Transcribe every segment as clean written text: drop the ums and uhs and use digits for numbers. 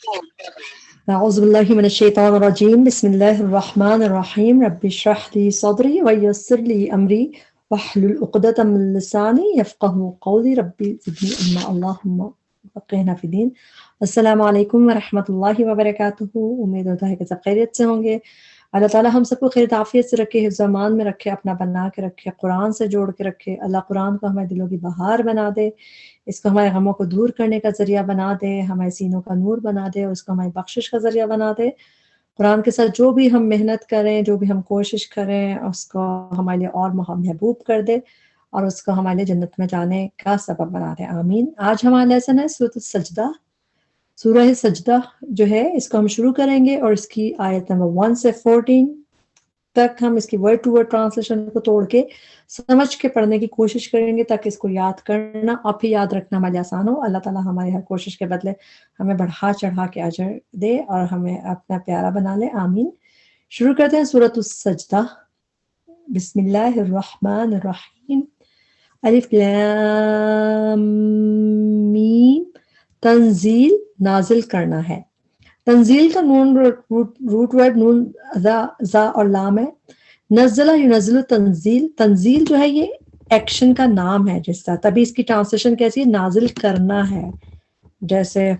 أعوذ بالله من الشيطان الرجيم بسم الله الرحمن الرحيم رب اشرح لي صدري ويسر لي أمري واحلل عقدة من لساني يفقهوا قولي ربي زدني علما اللهم فقهنا في الدين. السلام علیکم ورحمۃ اللہ وبرکاتہ. امید ہوتا ہے کہ سب خیریت سے ہوں گے. اللہ تعالیٰ ہم سب کو خیر عافیت سے رکھے، حفظ و امان میں رکھے، اپنا بنا کے رکھے، قرآن سے جوڑ کے رکھے. اللہ قرآن کو ہمارے دلوں کی بہار بنا دے، اس کو ہمارے غموں کو دور کرنے کا ذریعہ بنا دے، ہمارے سینوں کا نور بنا دے، اور اس کو ہماری بخشش کا ذریعہ بنا دے. قرآن کے ساتھ جو بھی ہم محنت کریں، جو بھی ہم کوشش کریں، اس کو ہمارے لیے اور محبوب کر دے، اور اس کو ہمارے لیے جنت میں جانے کا سبب بنا دے. آمین. آج ہمارا لیسن ہے سورۃ السجدہ. سورہ سجدہ جو ہے اس کو ہم شروع کریں گے، اور اس کی آیت نمبر 1 سے 14 تک ہم اس کی ورڈ ٹو ورڈ ٹرانسلیشن کو توڑ کے سمجھ کے پڑھنے کی کوشش کریں گے، تاکہ اس کو یاد کرنا اور پھر یاد رکھنا ہمارے آسان ہو. اللہ تعالیٰ ہماری ہر کوشش کے بدلے ہمیں بڑھا چڑھا کے اجر دے اور ہمیں اپنا پیارا بنا لے. آمین. شروع کرتے ہیں سورۃ السجدہ. بسم اللہ الرحمن الرحیم. الف لام میم. تنزیل نازل کرنا ہے. تنزیل کا نون روٹ ورڈ نون زا اور لام ہے. نزلہ ینزل تنزیل. تنزیل جو ہے یہ ایکشن کا نام ہے، جس طرح تبھی اس کی ٹرانسلیشن کیسی ہے؟ نازل کرنا ہے. جیسے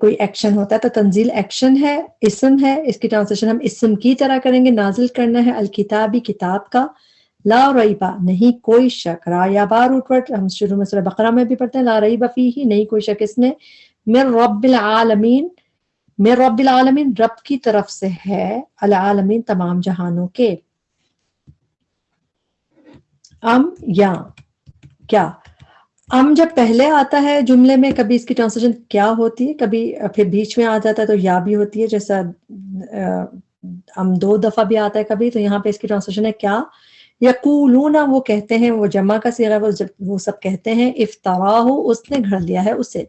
کوئی ایکشن ہوتا ہے تو تنزیل ایکشن ہے، اسم ہے، اس کی ٹرانسلیشن ہم اسم کی طرح کریں گے. نازل کرنا ہے الکتابی کتاب کا. لا ریبہ نہیں کوئی شک. را یا با روٹ ورڈ ہم شروع میں سورہ بقرہ میں بھی پڑھتے ہیں. لا ریبہ فیہ نہیں کوئی شک اس میں. من رب العالمین. من رب العالمین رب کی طرف سے ہے، العالمین تمام جہانوں کے. یا کیا جب پہلے آتا ہے جملے میں، کبھی اس کی ٹرانسلیشن کیا ہوتی ہے، کبھی پھر بیچ میں آ جاتا ہے تو یا بھی ہوتی ہے. جیسا دو دفعہ بھی آتا ہے کبھی، تو یہاں پہ اس کی ٹرانسلیشن ہے کیا. یقولون وہ کہتے ہیں، وہ جمع کا صیغہ وہ سب کہتے ہیں. افتراہ اس نے گھڑ لیا ہے اسے.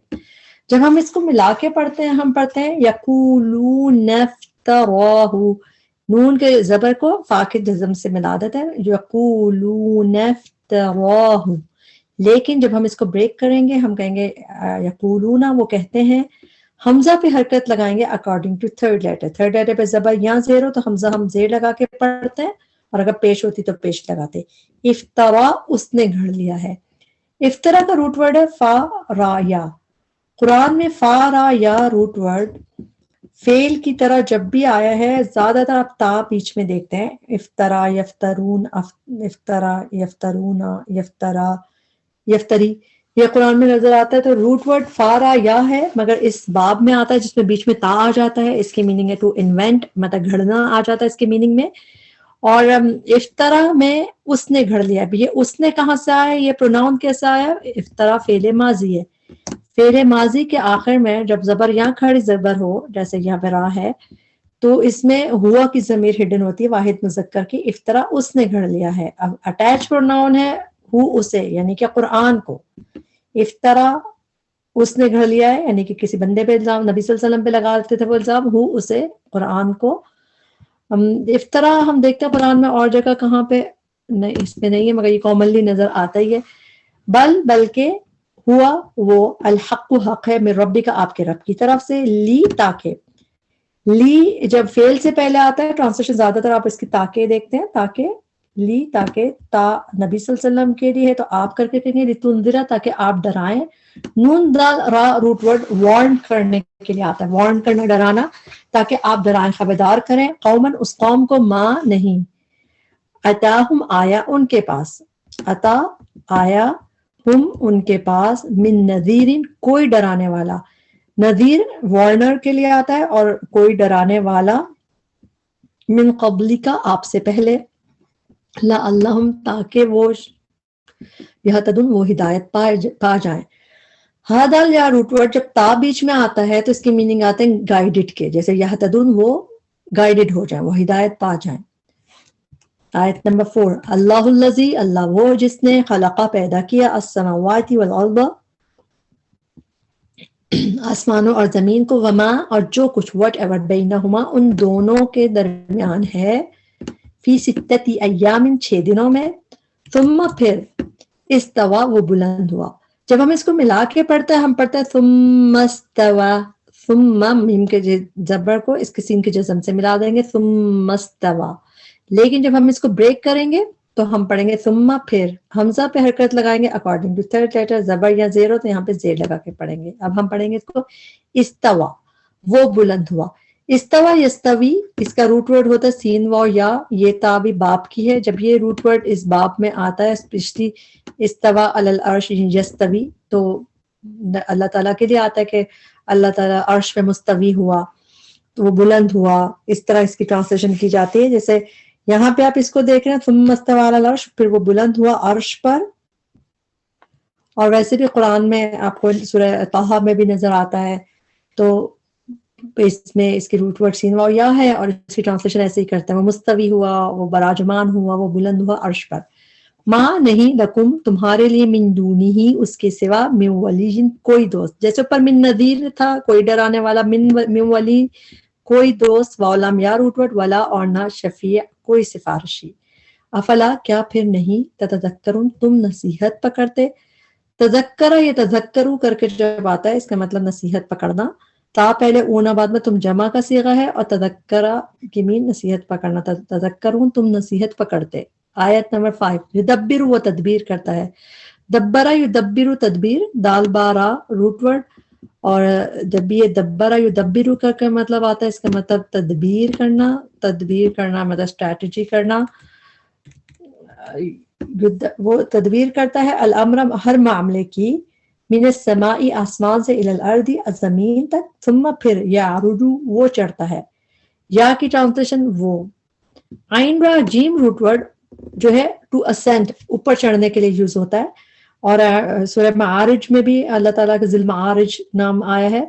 جب ہم اس کو ملا کے پڑھتے ہیں، ہم پڑھتے ہیں یقولون افتراہ. نون کے زبر کو فا کے جزم سے ملا دیتے ہیں. یقولون افتراہ. لیکن جب ہم اس کو بریک کریں گے، ہم کہیں گے یقولون وہ کہتے ہیں. حمزہ پہ حرکت لگائیں گے according to third letter. Third letter پہ زبر یا زیر ہو تو حمزہ ہم زیر لگا کے پڑھتے ہیں، اور اگر پیش ہوتی تو پیش لگاتے. افطرا اس نے گھڑ لیا ہے. افطرا کا روٹ ورڈ ہے فا را یا. قرآن میں فا را یا روٹ ورڈ فعل کی طرح جب بھی آیا ہے، زیادہ تر آپ تا بیچ میں دیکھتے ہیں. افطرا، یفترون، افطرا، یفترون، یفترا، یفتری، یہ قرآن میں نظر آتا ہے. تو روٹ ورڈ فا را یا ہے، مگر اس باب میں آتا ہے جس میں بیچ میں تا آ جاتا ہے. اس کی میننگ ہے ٹو انوینٹ، مطلب گھڑنا آ جاتا ہے اس کی میننگ میں. اور افطرا میں اس نے گھڑ لیا. اب یہ اس نے کہاں سے آیا، یہ پروناؤن کیسے آیا؟ افطرا فعل ماضی ہے. فعل ماضی کے آخر میں جب زبر یا کھڑی زبر ہو، جیسے یہاں پہ را ہے، تو اس میں ہوا کی ضمیر ہڈن ہوتی ہے واحد مذکر کی. افطرا اس نے گھڑ لیا ہے. اب اٹیچ پروناؤن ہے ہو اسے، یعنی کہ قرآن کو. افطرا اس نے گھڑ لیا ہے، یعنی کہ کسی بندے پہ الزام، نبی صلی اللہ علیہ وسلم پہ لگا دیتے تھے وہ الزام. ہو اسے قرآن کو. افطرا ہم دیکھتے ہیں قرآن میں اور جگہ کہاں پہ نہیں، اس پہ نہیں ہے، مگر یہ کامنلی نظر آتا ہی ہے. بلکہ ہوا وہ الحق حق ہے، من ربی کا آپ کے رب کی طرف سے. لی تاکہ. لی جب فعل سے پہلے آتا ہے، ٹرانسلیشن زیادہ تر آپ اس کی تاکہ دیکھتے ہیں. تاکہ لی تاکہ تا نبی صلی اللہ علیہ وسلم کے لیے ہے تو آپ کر کے کہیں گے لتنذرا تاکہ آپ ڈرائیں. نون دال را روٹ ورڈ وارن کرنے کے لیے آتا ہے. وارن کرنا، ڈرانا، تاکہ آپ ڈرائیں، خبردار کریں. قومن اس قوم کو ماں نہیں. اتاہم آیا ان کے پاس. اتا آیا ہم ان کے پاس. من نذیرن کوئی ڈرانے والا. نذیر وارنر کے لیے آتا ہے، اور کوئی ڈرانے والا. من قبلی کا آپ سے پہلے. لعلہم تاکہ وہ یہتدون وہ ہدایت پا جائیں. ہادال یا روٹ ورڈ جب تا بیچ میں آتا ہے تو اس کی میننگ آتے ہیں گائیڈڈ کے. جیسے یہتدون وہ گائیڈڈ ہو جائیں، وہ ہدایت پا جائیں. آیت نمبر 4. اللہ الذی اللہ وہ جس نے خلقہ پیدا کیا السماوات والارض آسمانوں اور زمین کو. وما اور جو کچھ وٹ ایور بینہما ان دونوں کے درمیان ہے. فی ستتی ایام 6 دنوں میں. ثم پھر استوا وہ بلند ہوا. جب ہم اس کو ملا کے پڑھتے ہیں، ہم پڑھتے ہیں ثم استوا. ثم میم کے زبر کو اس کے سین کے جزم سے ملا دیں گے ثم استوى. لیکن جب ہم اس کو بریک کریں گے تو ہم پڑھیں گے ثم پھر حمزہ پہ حرکت لگائیں گے اکارڈنگ ٹو تھرڈ لیٹر. زبر یا زیر ہو تو یہاں پہ زیر لگا کے پڑھیں گے. اب ہم پڑھیں گے اس کو استوا وہ بلند ہوا. استوا یستوی اس کا روٹ ورڈ ہوتا ہے سین واو یا. یہ تا بھی باپ کی ہے. جب یہ روٹ ورڈ اس باپ میں آتا ہے اسپیشلی استوا علی العرش یستوی تو اللہ تعالیٰ کے لیے آتا ہے کہ اللہ تعالیٰ عرش پہ مستوی ہوا تو وہ بلند ہوا. اس طرح اس کی ٹرانسلیشن کی جاتی ہے. جیسے یہاں پہ آپ اس کو دیکھ رہے ہیں ثم استوى علی العرش پھر وہ بلند ہوا عرش پر. اور ویسے بھی قرآن میں آپ کو سورہ طٰہٰ میں بھی نظر آتا ہے تو اس میں اس کی روٹ ورڈ سین واو یا ہے اور اس کی ٹرانسلیشن ایسے ہی کرتے ہیں وہ مستوی ہوا وہ براجمان ہوا وہ بلند ہوا عرش پر. ماں نہیں لکم تمہارے لیے من دونی ہی اس کے سوا من ولی کوئی دوست. جیسے اوپر من نذیر تھا کوئی ڈرانے والا من ولی کوئی دوست واولام یا روٹ ورڈ ولا اور نہ شفیع کوئی سفارشی. افلا کیا پھر نہیں تتذکرون تم نصیحت پکڑتے. تذکرہ یہ تذکرو کر کے جب آتا ہے اس کا مطلب نصیحت پکڑنا. تا پہلے اونا بعد میں تم جمع کا صیغہ ہے اور تذکرہ کی مین نصیحت پکڑنا. تذکرون تم نصیحت پکڑتے. آیت نمبر 5 یدبر وہ تدبیر کرتا ہے. دبرا یدبر تدبیر دال بارا روٹ ورڈ اور جب یہ دبرا یدبر کا مطلب آتا ہے اس کا مطلب تدبیر کرنا مطلب اسٹریٹجی کرنا. وہ تدبیر کرتا ہے الامر ہر معاملے کی من السماء آسمان سے الی الارض زمین تک ثم پھر یعرج وہ چڑھتا ہے. یا کی ٹرانسلیشن وہ. عین را جیم روٹ ورڈ جو ہے ٹو اسینڈ اوپر چڑھنے کے لیے یوز ہوتا ہے. اور سورہ معارج میں بھی اللہ تعالیٰ کا ذی المعارج نام آیا ہے.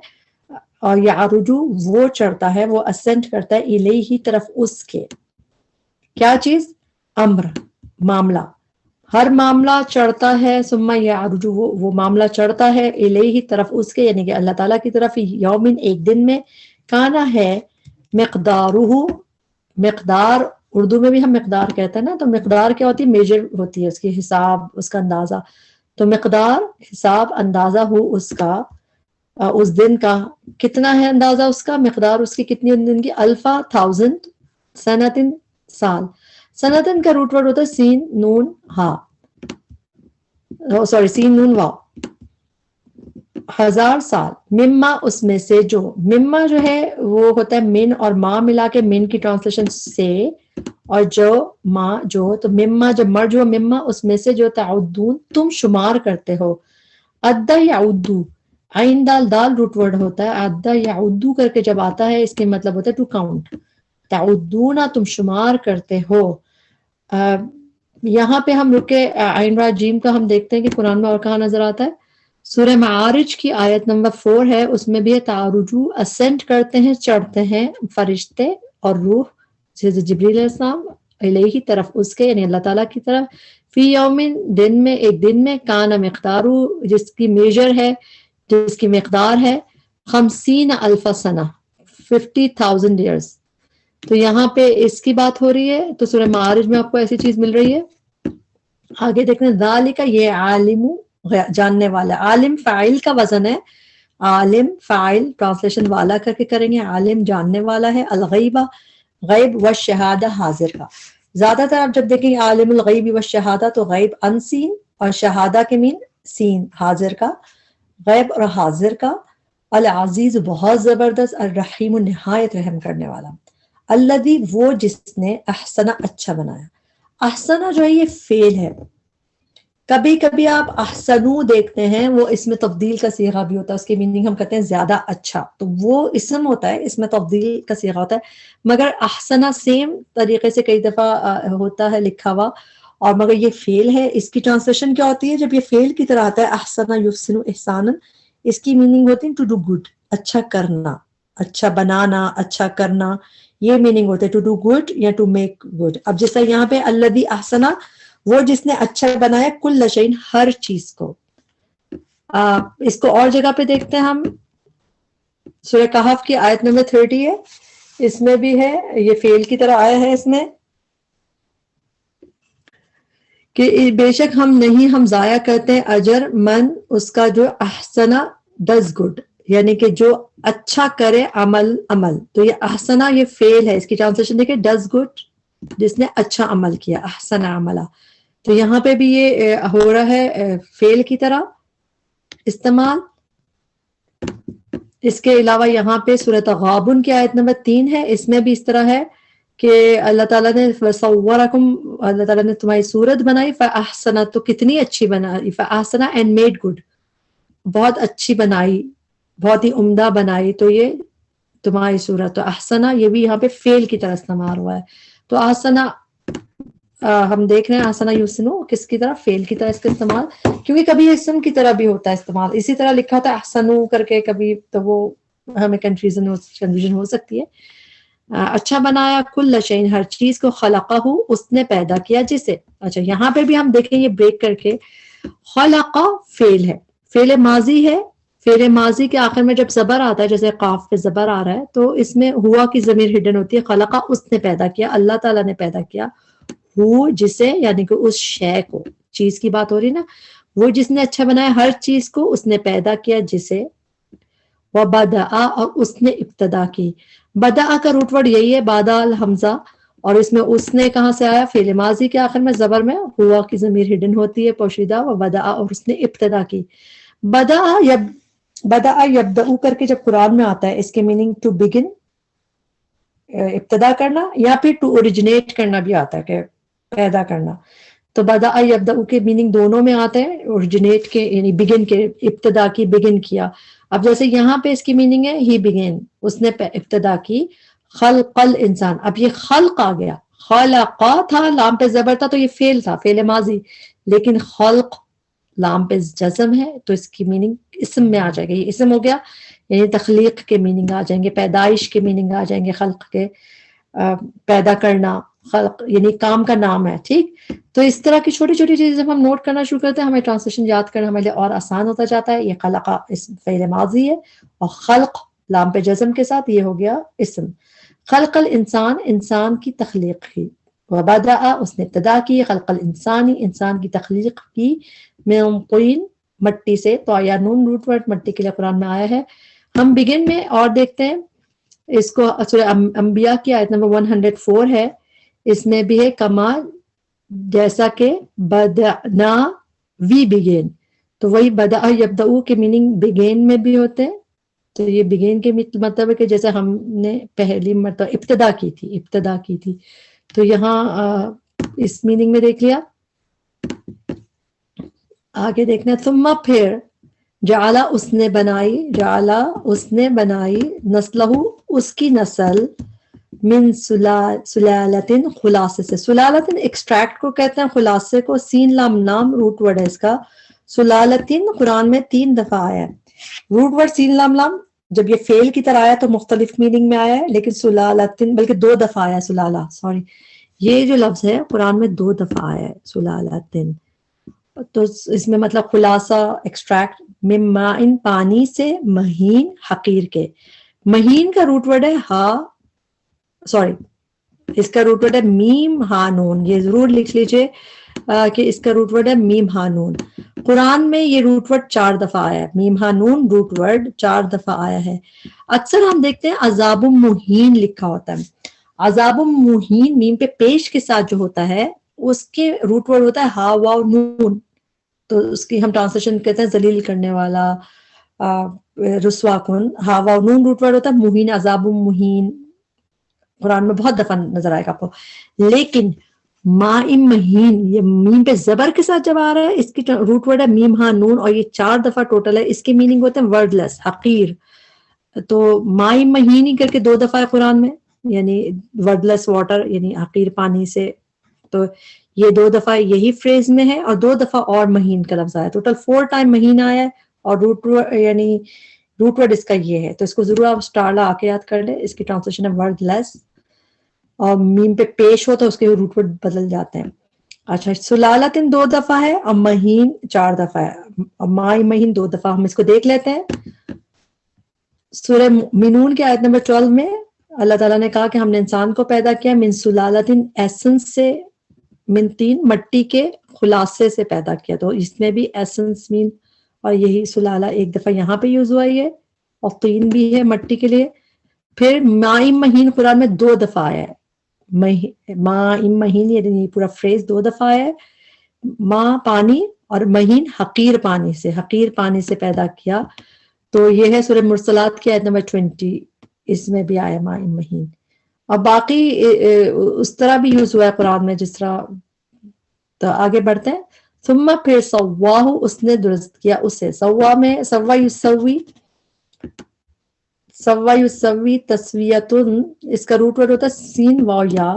اور یعرج وہ چڑھتا ہے وہ اسینڈ کرتا ہے الیہ طرف اس کے. کیا چیز؟ امر معاملہ. ہر معاملہ چڑھتا ہے ثم یعرج وہ معاملہ چڑھتا ہے الیہ طرف اس کے یعنی کہ اللہ تعالیٰ کی طرف. یومن ایک دن میں کانا ہے مقدارہ مقدار اردو میں بھی ہم مقدار کہتے ہیں نا تو مقدار کیا ہوتی ہے میجر ہوتی ہے اس کی حساب اس کا اندازہ. تو مقدار حساب اندازہ ہو اس کا اس دن کا کتنا ہے اندازہ اس کا مقدار اس کی کتنی دن کی. الفا 1000 سنتن سال. سنتن کا روٹ ورڈ ہوتا ہے سین نون ہا سوری سین نون واو 1000 سال. مما اس میں سے جو مما جو ہے وہ ہوتا ہے من اور ماں ملا کے من کی ٹرانسلیشن سے اور جو ماں جو تو مما جب مرج ہو مما اس میں سے جو تعدون تم شمار کرتے ہو. ادا یعدو عین دال دال روٹ ورڈ ہوتا ہے. ادا یعدو کر کے جب آتا ہے اس کے مطلب ہوتا ہے ٹو کاؤنٹ. تعدون تم شمار کرتے ہو. یہاں پہ ہم رکے عین را جیم کا ہم دیکھتے ہیں کہ قرآن میں اور کہاں نظر آتا ہے. سورہ معارج کی آیت نمبر 4 ہے اس میں بھی تعرجو اسینڈ کرتے ہیں چڑھتے ہیں فرشتے اور روح جبریل علیہ السلام الیہ طرف اس کے یعنی اللہ تعالیٰ کی طرف. فی یومن دن میں ایک دن میں کانا مقدارو جس کی میجر ہے جس کی مقدار ہے 50,000 سنہ 50,000 ایئرس. تو یہاں پہ اس کی بات ہو رہی ہے تو سورہ معارج میں آپ کو ایسی چیز مل رہی ہے. آگے دیکھیں ذالک یہ عالم جاننے والا. عالم فاعل کا وزن ہے. عالم فاعل ٹرانسلیشن والا کر کے کریں گے. عالم جاننے والا ہے. الغیبہ غیب و شہادہ حاضر کا. زیادہ تر آپ جب دیکھیں عالم الغیب و شہادہ تو غیب انسین اور شہادہ کے مین سین حاضر کا غیب اور حاضر کا. العزیز بہت زبردست. الرحیم نہایت رحم کرنے والا. الذی وہ جس نے احسن اچھا بنایا. احسنہ جو ہے یہ فعل ہے. کبھی کبھی آپ احسنو دیکھتے ہیں وہ اس میں تفضیل کا صیغہ بھی ہوتا ہے. اس کی میننگ ہم کہتے ہیں زیادہ اچھا تو وہ اسم ہوتا ہے اس میں تفضیل کا صیغہ ہوتا ہے. مگر احسنہ سیم طریقے سے کئی دفعہ ہوتا ہے لکھا ہوا اور مگر یہ فعل ہے. اس کی ٹرانسلیشن کیا ہوتی ہے جب یہ فعل کی طرح آتا ہے احسنہ یحسن احسانا اس کی میننگ ہوتی ہے ٹو ڈو گڈ اچھا کرنا اچھا بنانا اچھا کرنا. یہ میننگ ہوتا ہے ٹو ڈو گڈ یا ٹو میک گڈ. اب جیسا یہاں پہ الذی احسنہ وہ جس نے اچھا بنایا کل شیء ہر چیز کو. اس کو اور جگہ پہ دیکھتے ہیں ہم سورہ کہف کی آیت نمبر 30 ہے. اس میں بھی ہے یہ فعل کی طرح آیا ہے اس میں کہ بے شک ہم نہیں ہم ضائع کرتے اجر من اس کا جو احسنہ ڈز گڈ. یعنی کہ جو اچھا کرے عمل تو یہ احسنا یہ فعل ہے، اس کی ٹرانسلیشن دیکھیں ڈز گڈ، جس نے اچھا عمل کیا، احسن عملا. تو یہاں پہ بھی یہ ہو رہا ہے فعل کی طرح استعمال. اس کے علاوہ یہاں پہ سورۃ غابن کی آیت نمبر 3 ہے، اس میں بھی اس طرح ہے کہ اللہ تعالیٰ نے صورکم، اللہ تعالیٰ نے تمہاری صورت بنائی، فاحسنا تو کتنی اچھی بنائی، فاحسنا اینڈ میڈ گڈ، بہت اچھی بنائی، بہت ہی عمدہ بنائی، تو یہ تمہاری صورت. تو احسنا یہ بھی یہاں پہ فعل کی طرح استعمال ہوا ہے. تو احسنا ہم دیکھ رہے ہیں احسنا یحسنو کس کی طرح، فعل کی طرح اس کا استعمال، کیونکہ کبھی اسم کی طرح بھی ہوتا ہے استعمال، اسی طرح لکھا ہوتا ہے احسنو کر کے کبھی، تو وہ ہمیں کنفیوژن ہو سکتی ہے. اچھا بنایا، کل شیء ہر چیز کو، خلقہ اس نے پیدا کیا جسے. اچھا یہاں پہ بھی ہم دیکھیں یہ بریک کر کے، خلقہ فعل ہے، فعل ماضی ہے. فعل ماضی کے آخر میں جب زبر آتا ہے، جیسے قاف پہ زبر آ رہا ہے، تو اس میں ہوا کی ضمیر ہڈن ہوتی ہے. خلقہ اس نے پیدا کیا، اللہ تعالیٰ نے پیدا کیا، وہ جسے یعنی کہ اس شے کو، چیز کی بات ہو رہی نا، وہ جس نے اچھا بنایا ہر چیز کو اس نے پیدا کیا جسے. وبدأ اور اس نے ابتدا کی. بدأ کا روٹ ورڈ یہی ہے، بادا الحمزہ، اور اس میں اس نے کہاں سے آیا، فعل ماضی کے آخر میں زبر میں ہوا کی ضمیر ہڈن ہوتی ہے پوشیدہ. وبدأ اور اس نے ابتدا کی. بدأ یبدأ کر کے جب قرآن میں آتا ہے، اس کے میننگ ٹو بگن، ابتدا کرنا، یا پھر ٹو اوریجنیٹ کرنا بھی آتا ہے، کہ پیدا کرنا. تو بدأ یبدأ کے میننگ دونوں میں آتے ہیں، اوریجنیٹ کے یعنی بگن کے، ابتدا کی، بگن کیا. اب جیسے یہاں پہ اس کی میننگ ہے ہی بگن، اس نے ابتدا کی. خلق الانسان، اب یہ خلق آ گیا، خلق تھا، لام پہ زبر تھا، تو یہ فعل تھا، فعل ماضی، لیکن خلق لام پہ جزم ہے، تو اس کی میننگ اسم میں آ جائے گا. یہ اسم ہو گیا، یعنی تخلیق کے میننگ آ جائیں گے، پیدائش کے میننگ آ جائیں گے، خلق کے پیدا کرنا، خلق یعنی کام کا نام ہے. ٹھیک، تو اس طرح کی چھوٹی چھوٹی چیزیں جب ہم نوٹ کرنا شروع کرتے ہیں، ہمیں ٹرانسلیشن یاد کرنا ہمارے لیے اور آسان ہوتا جاتا ہے. یہ خلق اسم فعل ماضی ہے، اور خلق لام پہ جزم کے ساتھ یہ ہو گیا اسم. خلق الانسان انسان کی تخلیق کی. وبدأ اس نے ابتدا کی، خلق الانسانی انسان کی تخلیق کی، من طین مٹی سے. تو یا نون روٹ ورڈ مٹی کے لیے قرآن میں آیا ہے. ہم بگن میں اور دیکھتے ہیں اس کو، سورہ انبیاء کی آیت نمبر 104 ہے، اس میں بھی ہے کمال، جیسا کہ بدأنا وی بگین. تو وہی بدأ یبدأ کے میننگ بگین میں بھی ہوتے ہیں. تو یہ بگین کے مطلب ہے کہ جیسے ہم نے پہلی مرتبہ ابتدا کی تھی. تو یہاں اس میننگ میں دیکھ لیا. آگے دیکھنا، ثم پھر جعلا اس نے بنائی نسلہ اس کی نسل، من سلالتن خلاصے سے. سلالتن ایکسٹریکٹ کو کہتے ہیں، خلاصے کو سین لام نام روٹ ورڈ ہے اس کا. سلالتن قرآن میں 3 دفعہ آیا ہے. روٹ ورڈ سین لام لام جب یہ فعل کی طرح آیا تو مختلف میننگ میں آیا ہے، لیکن سلالتن بلکہ 2 دفعہ آیا ہے. سلالہ یہ جو لفظ ہے قرآن میں 2 دفعہ آیا ہے، سلالتن. تو اس میں مطلب خلاصہ، ایکسٹریکٹ، مما ان پانی سے، مہین حقیر کے. مہین کا روٹ ورڈ ہے اس کا روٹ ورڈ ہے میم ہا نون. یہ ضرور لکھ لیجئے کہ اس کا روٹ ورڈ ہے میم ہا نون. قرآن میں یہ روٹ ورڈ 4 دفعہ آیا ہے، میم ہا نون روٹ ورڈ 4 دفعہ آیا ہے. اکثر ہم دیکھتے ہیں عذاب مہین لکھا ہوتا ہے. عذاب مہین میم پہ پیش کے ساتھ جو ہوتا ہے اس کے روٹ ورڈ ہوتا ہے ہا واو نون. تو اس کی ہم ٹرانسلیشن کہتے ہیں ذلیل کرنے والا، رسوا کن. ہا واو نون روٹ ورڈ ہوتا ہے. مہین، عذاب مہین قرآن میں بہت دفعہ نظر آئے گا آپ کو. لیکن مائم مہین یہ میم پہ زبر کے ساتھ جب آ رہا ہے، اس کی روٹ ورڈ ہے میم ہا نون، اور یہ 4 دفعہ ٹوٹل ہے. اس کے میننگ ہوتے ہیں ورڈ لیس، حقیر. تو مائم مہین ہی کر کے 2 دفعہ ہے قرآن میں، یعنی ورڈ لیس واٹر یعنی حقیر پانی سے. تو یہ 2 دفعہ یہی فریز میں ہے، اور 2 دفعہ اور مہین کا لفظ آیا. ٹوٹل 4 ٹائم مہین آیا ہے، اور روٹ ورڈ اس کا یہ ہے. تو اس کو ضرور آپ اسٹار لا کے یاد کر لیں. اس کی ٹرانسلیشن ہے ورڈ لیس، اور میم پہ پیش ہو تو اس کے روٹ ورڈ بدل جاتے ہیں. اچھا، سلالتن 2 دفعہ ہے، اور مہین 4 دفعہ ہے، اور مائی مہین 2 دفعہ. ہم اس کو دیکھ لیتے ہیں. سورہ مومنون کی آیت نمبر 12 میں اللہ تعالیٰ نے کہا کہ ہم نے انسان کو پیدا کیا من سلالتن ایسنس سے، من طین مٹی کے خلاصے سے پیدا کیا. تو اس میں بھی ایسنس مین، اور یہی سلالہ 1 دفعہ یہاں پہ یوز ہوا ہے. اور طین بھی ہے مٹی کے لیے. پھر مائم مہین قرآن میں 2 دفعہ آیا ہے. مائم مہین یہ پورا فریز 2 دفعہ ہے. ماں پانی اور مہین حقیر پانی سے، حقیر پانی سے پیدا کیا. تو یہ ہے سورہ مرسلات کی آیت نمبر 20، اس میں بھی آیا مائم مہین. اور باقی اس طرح بھی یوز ہوا ہے قرآن میں جس طرح. تو آگے بڑھتے ہیں. ثم پھر سواہ اس نے درست کیا اسے. سوا میں سوا یسوی، سوا یسوی تسویتن، اس کا روٹ ورڈ ہوتا ہے سین واو یا.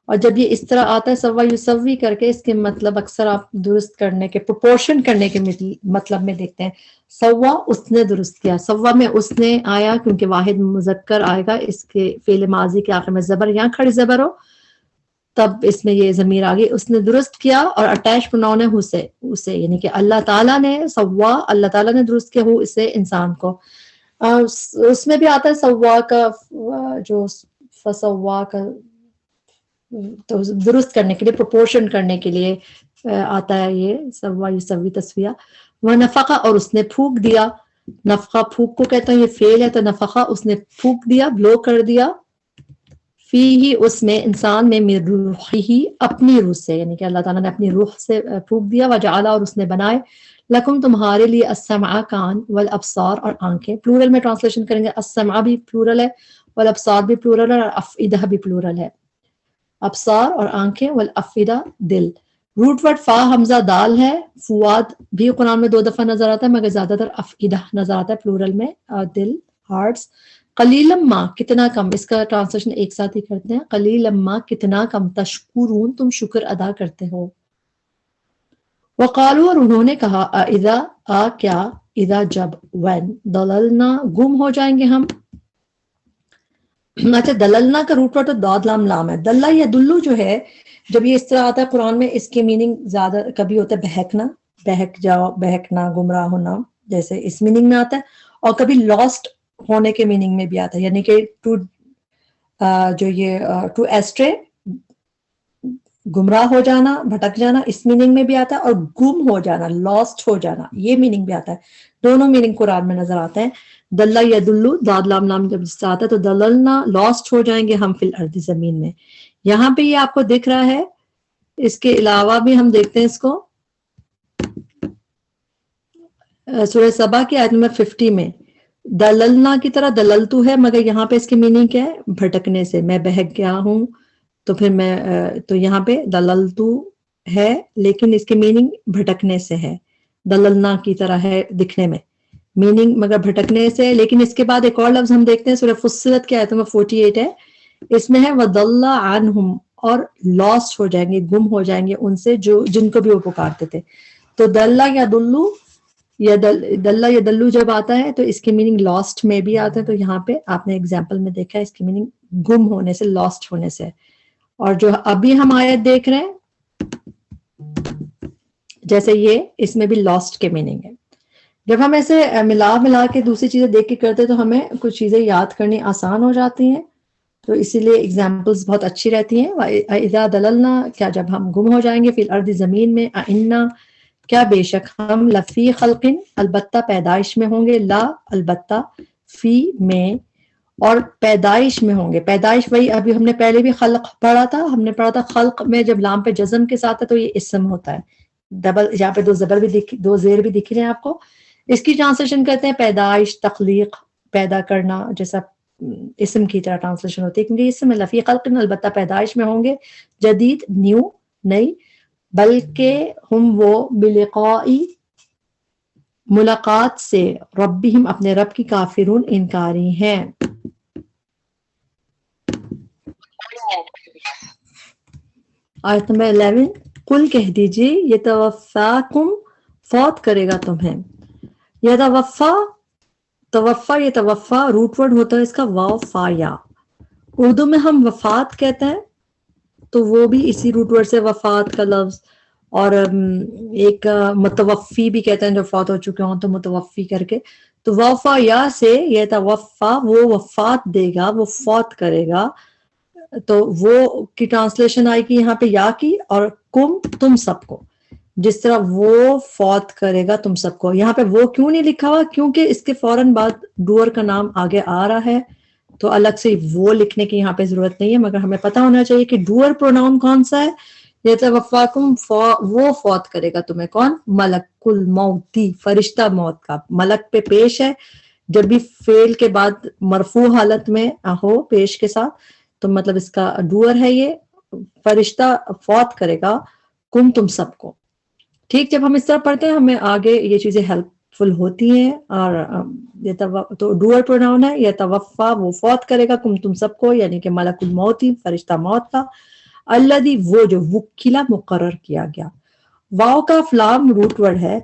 اور جب یہ اس طرح آتا ہے سوا یسوی کر کے، اس کے مطلب اکثر آپ درست کرنے کے، پروپورشن کرنے کے مطلب میں دیکھتے ہیں. سوا اس نے درست کیا. سوا میں اس نے آیا کیونکہ واحد مذکر آئے گا، اس کے فعل ماضی کے آخر میں زبر یا کھڑی زبر ہو تب اس میں یہ ضمیر آ گئی. اس نے درست کیا اور اٹیچ پروناؤن ہے اسے، یعنی کہ اللہ تعالیٰ نے سوا، اللہ تعالیٰ نے درست کیا ہو اسے، انسان کو. اس میں بھی آتا ہے سوا کا جو فسوا کا، تو درست کرنے کے لیے، پروپورشن کرنے کے لیے آتا ہے یہ سوا یسوی تسویہ. ونفخ اور اس نے پھونک دیا. نفخہ پھونک کو کہتے ہیں، یہ فعل ہے تو نفخہ اس نے پھونک دیا، بلو کر دیا. فی ہی اس میں، انسان میں، من روحہ اپنی روح سے، یعنی کہ اللہ تعالیٰ نے اپنی روح سے پھونک دیا. وجعل اور اس نے بنائے لکم تمہارے لیے السمع کان والابصار اور آنکھیں. پلورل میں ٹرانسلیشن کریں گے، السمع بھی پلورل ہے، والابصار بھی پلورل ہے، اور افئدہ بھی پلورل ہے. ابصار اور آنکھیں، والافئدہ دل. روٹ ورڈ فا حمزہ دال ہے. فواد بھی قرآن میں 2 دفعہ نظر آتا ہے مگر زیادہ تر افئدہ نظر آتا ہے پلورل میں، دل، ہارٹس. قلیلم ما کتنا کم، اس کا ٹرانسلیشن ایک ساتھ ہی کرتے ہیں، قلیلم ما کتنا کم، تشکرون تم شکر ادا کرتے ہو. وقالوا اور انہوں نے کہا، اذا کیا، اذا جب، when ضللنا گم ہو جائیں گے ہم. اچھا، دللنا کا روٹ ورڈ تو داد لام لام ہے. دلہ یا دلو جو ہے، جب یہ اس طرح آتا ہے قرآن میں، اس کی میننگ زیادہ کبھی ہوتا ہے بہکنا، بہک جاؤ، بہکنا، گمراہ ہونا، جیسے اس میننگ میں آتا ہے. اور کبھی لاسٹ ہونے کے میننگ میں بھی آتا ہے، یعنی کہ جو یہ ٹو ایسٹرے، گمراہ ہو جانا، بھٹک جانا، اس میننگ میں بھی آتا ہے. اور گم ہو جانا، لاسٹ ہو جانا، یہ میننگ بھی آتا ہے. دونوں میننگ قرآن میں نظر آتے ہیں. دلہ یا دلو، داد لام لام جب اس سے آتا ہے تو دللنا لاسٹ ہو جائیں گے ہم فی الارض زمین میں. یہاں پہ یہ آپ کو دکھ رہا ہے. اس کے علاوہ بھی ہم دیکھتے ہیں اس کو سورہ سبا کی آیت نمبر 50 میں. دللنا کی طرح دللتو ہے مگر یہاں پہ اس کی میننگ کیا ہے؟ بھٹکنے سے، میں بہک گیا ہوں. تو پھر میں تو یہاں پہ دللتو ہے لیکن اس کی میننگ بھٹکنے سے ہے. دللنا کی طرح ہے دکھنے میں، میننگ مگر بھٹکنے سے. لیکن اس کے بعد ایک اور لفظ ہم دیکھتے ہیں سورہ فصلت کی آیت نمبر 48 ہے. اس میں ہے وَضَلَّ عَنْهُمْ اور لاسٹ ہو جائیں گے، گم ہو جائیں گے ان سے جو جن کو بھی وہ پکارتے تھے. تو دلہ یا دلو یا دلہ یا دلو جب آتا ہے تو اس کی میننگ لاسٹ میں بھی آتا ہے. تو یہاں پہ آپ نے اگزامپل میں دیکھا ہے اس کی میننگ گم ہونے سے، لاسٹ ہونے سے. اور جو ابھی ہم آیت دیکھ رہے ہیں جیسے یہ، اس میں بھی لاسٹ کے میننگ ہے. جب ہم ایسے ملا کے دوسری چیزیں دیکھ کے کرتے تو ہمیں کچھ چیزیں یاد کرنی آسان ہو جاتی ہیں. تو اسی لیے اگزامپلز بہت اچھی رہتی ہیں. اذا دللنا کیا، جب ہم گم ہو جائیں گے، فی الارض زمین میں، انا کیا، بے شک ہم، لفی خلق البتہ پیدائش میں ہوں گے، لا البتہ، فی میں اور پیدائش میں ہوں گے. پیدائش وہی ابھی ہم نے پہلے بھی خلق پڑھا تھا، ہم نے پڑھا تھا خلق میں جب لام پہ جزم کے ساتھ ہے تو یہ اسم ہوتا ہے. ڈبل یہاں پہ 2 زبر بھی 2 زیر بھی دکھ رہے ہیں آپ کو. اس کی ٹرانسلیشن کرتے ہیں پیدائش، تخلیق، پیدا کرنا، جیسا اسم کی طرح ٹرانسلیشن ہوتی ہے کیونکہ اسم ہے. لفی خلق البتہ پیدائش میں ہوں گے، جدید، نیو، نئی، بلکہ ہم وہ بلقائی ملاقات سے، ربہم اپنے رب کی، کافرون انکاری ہیں. آیت نمبر 11 قل کہہ دیجئے یتوفاکم فوت کرے گا تمہیں. یتوفا روٹ ورڈ ہوتا ہے اس کا واو فا یا. اردو میں ہم وفات کہتے ہیں تو وہ بھی اسی روٹ ورڈ سے وفات کا لفظ. اور ایک متوفی بھی کہتے ہیں جو فوت ہو چکے ہوں تو متوفی کر کے. تو واو فا یا سے یتوفا وہ وفات دے گا، وہ فوت کرے گا. تو وہ کی ٹرانسلیشن آئے گی یہاں پہ یا کی، اور کم تم سب کو. جس طرح وہ فوت کرے گا تم سب کو. یہاں پہ وہ کیوں نہیں لکھا ہوا؟ کیونکہ اس کے فوراً بعد ڈوئر کا نام آگے آ رہا ہے، تو الگ سے وہ لکھنے کی یہاں پہ ضرورت نہیں ہے. مگر ہمیں پتہ ہونا چاہیے کہ ڈوئر پروناؤن کون سا ہے. یتوفاکم، وہ فوت کرے گا تمہیں. کون؟ ملک الموتی، فرشتہ موت کا. ملک پہ پیش ہے، جب بھی فعل کے بعد مرفوع حالت میں ہو پیش کے ساتھ تو مطلب اس کا ڈوئر ہے. یہ فرشتہ فوت کرے گا کم تم سب کو. ٹھیک، جب ہم اس طرح پڑھتے ہیں ہمیں آگے یہ چیزیں ہیلپ فل ہوتی ہیں. اور تو ڈوئر پروناؤن ہے یتوفا، وہ فوت کرے گا کم تم سب کو، یعنی کہ ملک الموت، فرشتہ موت کا. الذی، وہ جو وکلا مقرر کیا گیا. واو کا فلام روٹ ورڈ ہے.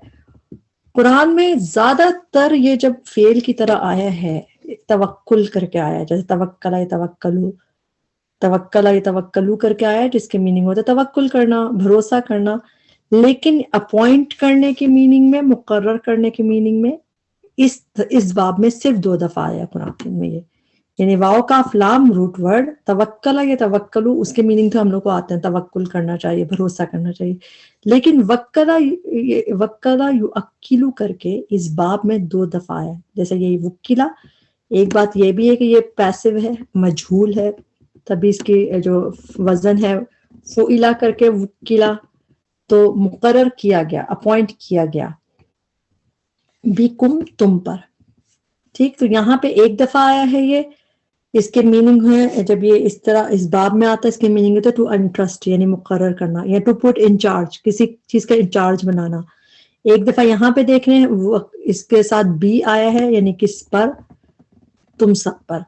قرآن میں زیادہ تر یہ جب فعل کی طرح آیا ہے توکل کر کے آیا ہے، جیسے توکل یتوکلوا، توکل یتوکلوا کر کے آیا ہے، جس کے میننگ ہوتا ہے توکل کرنا، بھروسہ کرنا. لیکن اپوائنٹ کرنے کے میننگ میں، مقرر کرنے کے میننگ میں اس باب میں صرف 2 دفعہ آیا قرآن میں یہ. یعنی واو کا فلام روٹ ورڈ توکل یتوکلوا، اس کے میننگ تو ہم لوگ کو آتے ہیں، توکل کرنا چاہیے، بھروسہ کرنا چاہیے. لیکن وکلا یؤکلوا کر کے اس باب میں 2 دفعہ آیا. جیسے یہ وکلا، ایک بات یہ بھی ہے کہ یہ پیسو ہے، مجہول ہے، تبھی اس کی جو وزن ہے فعلا کر کے وکلا، تو مقرر کیا گیا، اپوائنٹ کیا گیا. بیکم، تم پر. ٹھیک، تو یہاں پہ 1 دفعہ آیا ہے یہ. اس کے میننگ ہے جب یہ اس طرح اس باب میں آتا ہے، اس کے میننگ ہوتا ہے ٹو انٹرسٹ، یعنی مقرر کرنا، یا ٹو پٹ ان چارج، کسی چیز کا انچارج بنانا. 1 دفعہ یہاں پہ دیکھ رہے ہیں وہ اس کے ساتھ بی آیا ہے، یعنی کس پر؟ تم سب پر.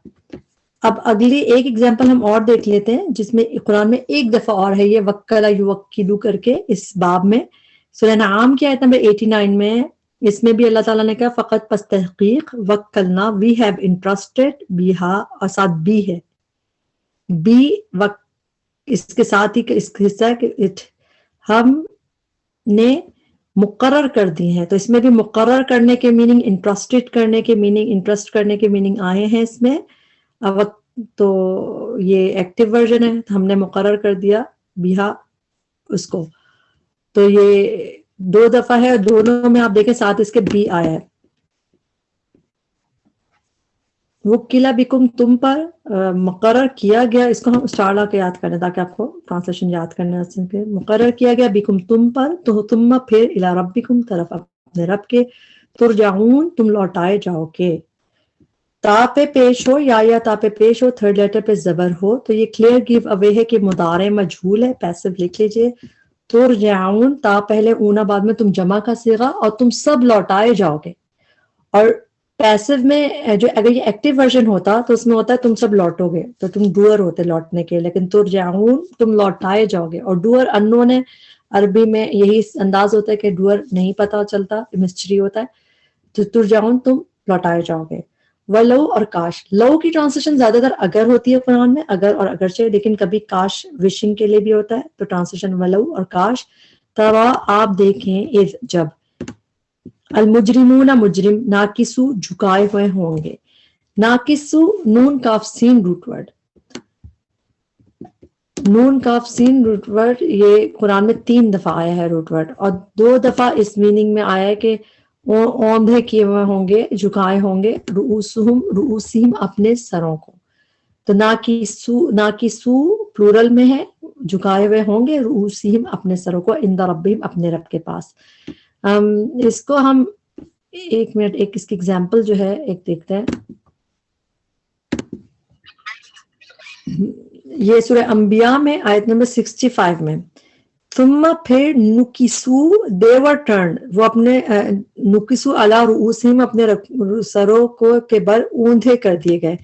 اب اگلی ایک ایگزامپل ہم اور دیکھ لیتے ہیں جس میں قرآن میں 1 دفعہ اور ہے یہ وکلا یوکلوا کر کے اس باب میں. سورہ انعام کی آیت نمبر 89 میں اس میں بھی اللہ تعالیٰ نے کہا فقط پس تحقیق وکلنا، وی ہیو انٹرسٹڈ بیہا، اور ساتھ بی ہے، بی اس کے ساتھ ہی اس حصہ ہے کہ ہم نے مقرر کر دی ہیں. تو اس میں بھی مقرر کرنے کے میننگ، انٹرسٹڈ کرنے کے میننگ، انٹرسٹ کرنے کے میننگ آئے ہیں اس میں. تو یہ ایکٹیو ورژن ہے، ہم نے مقرر کر دیا بیہا اس کو. تو یہ 2 دفعہ ہے، دونوں میں آپ دیکھیں ساتھ اس کے بی آیا ہے. وکلا بکم، تم پر مقرر کیا گیا. اس کو ہم اسٹار لا کے یاد کریں تاکہ آپ کو ٹرانسلیشن یاد کرنے سے. مقرر کیا گیا بکم، تم پر، تو تم پھر الی ربکم، طرف اپنے رب کے، ترجعون، تم لوٹائے جاؤ گے. تا پہ پیش ہو یا تا پہ پیش ہو، 3rd لیٹر پہ زبر ہو تو یہ کلیئر گیو اوے ہے کہ مضارع مجہول ہے، پیسو لکھ لیجئے. ترجعون، تا پہلے، اونا بعد میں، تم جمع کا صیغہ، اور تم سب لوٹائے جاؤ گے. اور پیسو میں جو اگر یہ ایکٹیو ورژن ہوتا تو اس میں ہوتا ہے تم سب لوٹو گے، تو تم ڈوئر ہوتے لوٹنے کے. لیکن ترجعون، تم لوٹائے جاؤ گے. اور ڈوئر انون ہے، عربی میں یہی انداز ہوتا ہے کہ ڈوئر نہیں پتا چلتا، مسٹری ہوتا ہے. تو ترجعون، تم لوٹائے جاؤ گے. ولو، اور کاش. لو کی ٹرانسلیشن زیادہ تر اگر ہوتی ہے قرآن میں، اگر اور اگرچہ، لیکن کبھی کاش وشنگ کے لیے بھی ہوتا ہے، تو ٹرانسلیشن ولو اور کاش. ترا، آپ دیکھیں، اذ، جب، المجرمون، مجرم، ناکسو، جھکائے ہوئے ہوں گے. ناکسو، نون کاف سین روٹ ورڈ. نون کاف سین روٹ ورڈ یہ قرآن میں 3 دفعہ آیا ہے روٹ ورڈ، اور 2 دفعہ اس میننگ میں آیا ہے کہ اوندھے کیے ہوئے ہوں گے، جھکائے ہوں گے. رؤوسہم، اپنے سروں کو. تو ناکسو پلورل میں ہے، جھکائے ہوئے ہوں گے، رؤوسہم، اپنے سروں کو، عند ربہم، اپنے رب کے پاس. اس کو ہم 1 منٹ، ایک اس کی ایگزامپل جو ہے ایک دیکھتے ہیں. یہ سورہ انبیاء میں آیت نمبر 65 میں. ثم، پھر، نکسو، they were turned، وہ اپنے نکسو علی رؤوسہم، اپنے سروں کو کے بر اوندھے کر دیے گئے.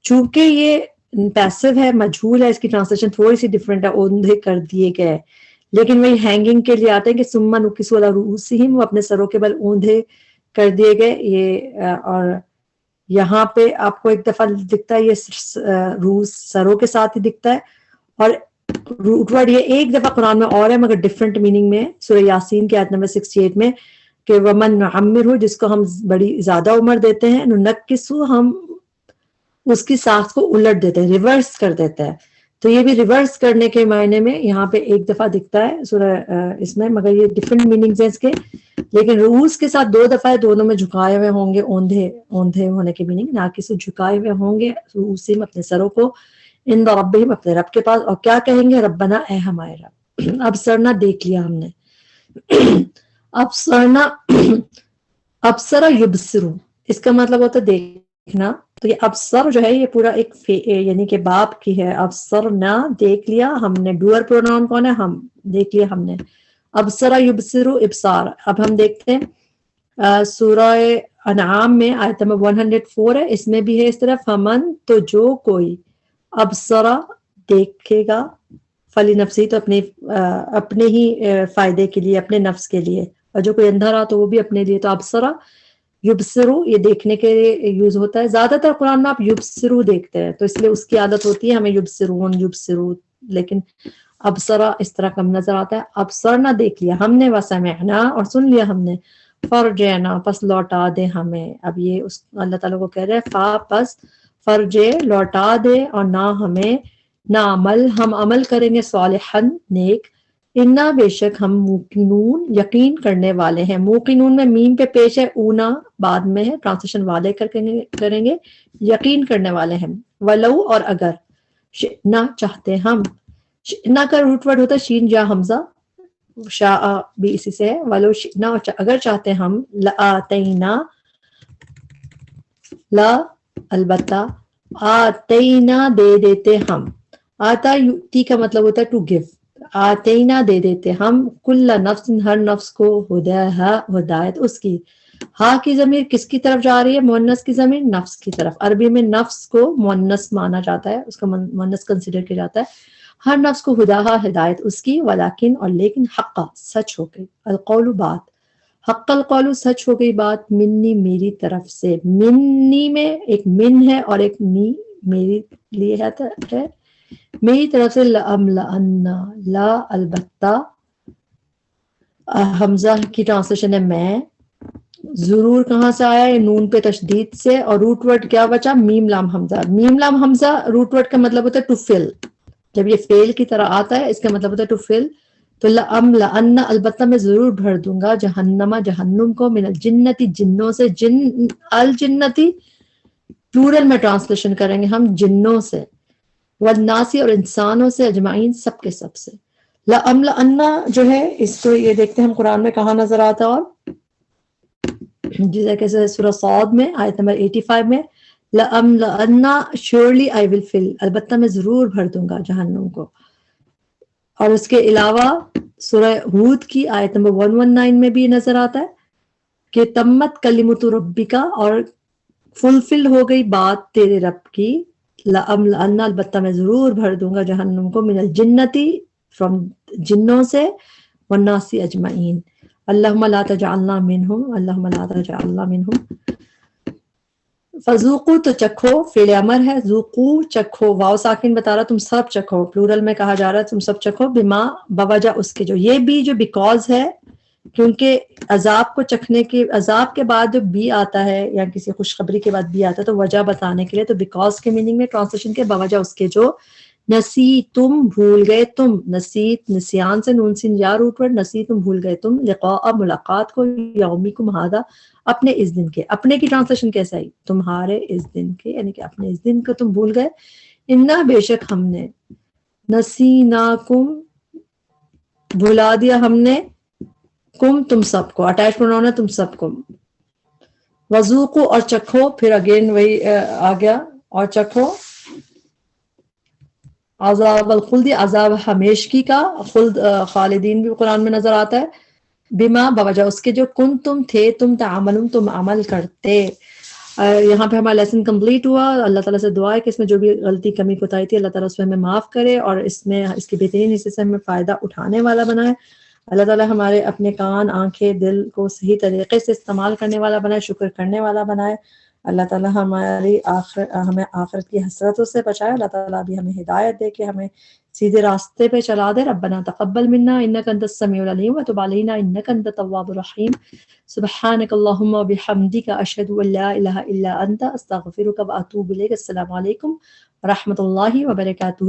چونکہ یہ پیسو ہے، مجہول ہے، اس کی ٹرانسلیشن تھوڑی سی ڈیفرنٹ ہے، اوندھے کر دیے گئے. لیکن وہی ہینگنگ کے لیے آتے ہیں کہ ثم نکسو علی رؤوسہم، وہ اپنے سروں کے بل اوندھے کر دیے گئے. یہ اور یہاں پہ آپ کو 1 دفعہ دکھتا ہے یہ روس سروں کے ساتھ ہی دکھتا ہے. اور روٹ ورڈ یہ 1 دفعہ قرآن میں اور ہے مگر ڈفرنٹ میننگ میں، سورہ یاسین کی آیت نمبر 68 میں، کہ ومن نعمرہ، جس کو ہم بڑی زیادہ عمر دیتے ہیں، ننکسو، ہم اس کی ساخت کو الٹ دیتے ہیں، ریورس کر دیتے ہیں. تو یہ بھی ریورس کرنے کے معنی میں یہاں پہ ایک دفعہ دکھتا ہے سورہ اس میں، مگر یہ ڈفرینٹ میننگز ہیں اس کے، لیکن رؤوس کے ساتھ 2 دفعہ ہے، دونوں میں جھکائے ہوئے ہوں گے، اوندھے ہونے کے میننگ، نہ کسی جھکائے ہوئے ہوں گے رؤوسہم اپنے سروں کو، عند ربہم اپنے رب کے پاس، اور کیا کہیں گے؟ ربنا اے ہمارے رب، ابصرنا دیکھ لیا ہم نے، ابصرنا ابصر یبصرو، اس کا مطلب ہوتا ہے دیکھنا، تو یہ ابصر جو ہے یہ پورا ایک یعنی کہ باپ کی ہے، ابصرنا دیکھ لیا ہم نے، ڈوئر پروناؤن کون ہے؟ ہم، دیکھ لیا ہم نے، ابصر یبصرو ابصار۔ اب ہم دیکھتے ہیں سورہ انعام میں آیت نمبر 104 ہے، اس میں بھی ہے اس طرح، فمن تو جو کوئی، ابصرا دیکھے گا، فلی نفسی تو اپنے ہی فائدے کے لیے، اپنے نفس کے لیے، اور جو کوئی اندھا رہا تو وہ بھی اپنے لیے، تو ابصرا یبصرو یہ دیکھنے کے لیے یوز ہوتا ہے، زیادہ تر قرآن میں آپ یبصرو دیکھتے ہیں تو اس لیے اس کی عادت ہوتی ہے ہمیں یبصرو، لیکن ابصرا اس طرح کم نظر آتا ہے۔ ابصرنا دیکھ لیا ہم نے، وسمعنا اور سن لیا ہم نے، فرجعنا پس لوٹا دے ہمیں۔ اب یہ اس اللہ تعالیٰ کو کہہ رہے ہیں فا پس فرجے لوٹا دے، اور نہ ہمیں نہ عمل، ہم عمل کریں گے صالحاً نیک، انا بے شک ہم موقنون یقین کرنے والے ہیں۔ موقنون میں میم پہ پیش ہے، اونا بعد میں ہے، ٹرانسلیشن والے کریں گے، یقین کرنے والے ہیں۔ ولو اور اگر، شئنا چاہتے ہم، شئنا کا روٹ ورڈ ہوتا ہے شین یا حمزہ، شاء بھی اسی سے ہے، ولو شئنا اگر چاہتے ہم، لآتینا لا البتہ، آتینا دے دیتے ہم، آتا یؤتی کا مطلب ہوتا ہے ٹو گیو، آتینا دے دیتے ہم، کل نفس ہر نفس کو ہداہا ہدایت اس کی، ہاں کی ضمیر کس کی طرف جا رہی ہے؟ مؤنث کی ضمیر نفس کی طرف، عربی میں نفس کو مؤنث مانا جاتا ہے، اس کا مؤنث کنسیڈر کیا جاتا ہے، ہر نفس کو ہداہا ہدایت اس کی، ولیکن اور لیکن، حقا سچ ہو گئی، القول بات، حق القول سچ ہو گئی بات، منی میری طرف سے، منی میں ایک من ہے اور ایک نی میری لیے ہے، میری طرف سے، لأملأن لا البتہ، حمزہ کی ٹرانسلیشن ہے میں، ضرور کہاں سے آیا ہے؟ نون پہ تشدید سے، اور روٹ ورڈ کیا بچا؟ میم لام حمزہ، میم لام حمزہ روٹ ورڈ کا مطلب ہوتا ہے ٹو فل، جب یہ فیل کی طرح آتا ہے اس کا مطلب ہوتا ہے ٹو فل، تو لأملأن البتہ میں ضرور بھر دوں گا، جہنم جہنم کو، من الجنتی جنوں سے، جن الجنتی پلورل میں ٹرانسلیشن کریں گے ہم، جنوں سے، والناسی اور انسانوں سے، اجمعین سب کے سب سے۔ لأملأن جو ہے اس کو یہ دیکھتے ہیں ہم قرآن میں کہاں نظر آتا ہے، اور جیسے کہ سورہ صاد میں آیت نمبر 85 میں، لأملأن surely I will fill، البتہ میں ضرور بھر دوں گا جہنم کو، اور اس کے علاوہ سورہ ہود کی آیت نمبر 119 میں بھی نظر آتا ہے کہ تمت کلمت ربک، اور فلفل ہو گئی بات تیرے رب کی، لأملأن البتہ میں ضرور بھر دوں گا جہنم کو، من الجنتی فرام جنوں سے، والناس اجمعین، اللہم لا تجعلنا منہم، اللہم لا تجعلنا منہم۔ فذوقوا تو چکھو، فعل امر ہے، ذوقو چکھو، واو ساکن بتا رہا تم سب چکھو، پلورل میں کہا جا رہا ہے تم سب چکھو، بما بوجہ اس کے، جو یہ بھی جو بیکاز ہے، کیونکہ عذاب کو چکھنے کے، عذاب کے بعد جو بی آتا ہے یا کسی خوشخبری کے بعد بی آتا ہے تو وجہ بتانے کے لیے، تو بیکاز کے میننگ میں ٹرانسلیشن کے بوجہ اس کے، جو نسی تم بھول گئے تم، نسیت نسیان سے نون سین یا روٹ ورڈ، نسی تم بھول گئے تم، لقاء ملاقات کو، یومکم ھذا اپنے اس دن کے، اپنے کی ٹرانسلیشن کیسا ہے؟ تمہارے اس دن کے، یعنی کہ اپنے اس دن کو تم بھول گئے، انا بے شک ہم نے، نسیناکم بھلا دیا ہم نے، کم تم سب کو، اٹیچ پروناؤن ہے تم سب کو، وذوقوا اور چکھو، پھر اگین وہی آ گیا، اور چکھو عذاب الخلد، عذاب ہمیشگی کا، خلد خالدین بھی قرآن میں نظر آتا ہے، بما بوجہ اس کے، جو کن تم تھے، تم تعملون تم عمل کرتے۔ یہاں پہ ہمارا لیسن کمپلیٹ ہوا، اللہ تعالیٰ سے دعا ہے کہ اس میں جو بھی غلطی کمی کوتاہی تھی اللہ تعالیٰ اس میں ہمیں معاف کرے، اور اس میں اس کے بہترین حصے سے ہمیں فائدہ اٹھانے والا بنائے، اللہ تعالیٰ ہمارے اپنے کان، آنکھیں، دل کو صحیح طریقے سے استعمال کرنے والا بنائے، شکر کرنے والا بنائے، اللہ تعالیٰ ہماری ہمیں آخرت کی حسرتوں سے بچائے، اللہ تعالیٰ بھی ہمیں ہدایت دے کہ ہمیں سیدھے راستے پہ چلا دے، ربنا تقبل منا انک انت السمیع العلیم وتب علینا انک انت التواب الرحیم، سبحانک اللہم وبحمدک اشہد ان لا الہ الا انت استغفرک واتوب الیک، السلام علیکم ورحمۃ اللہ وبرکاتہ۔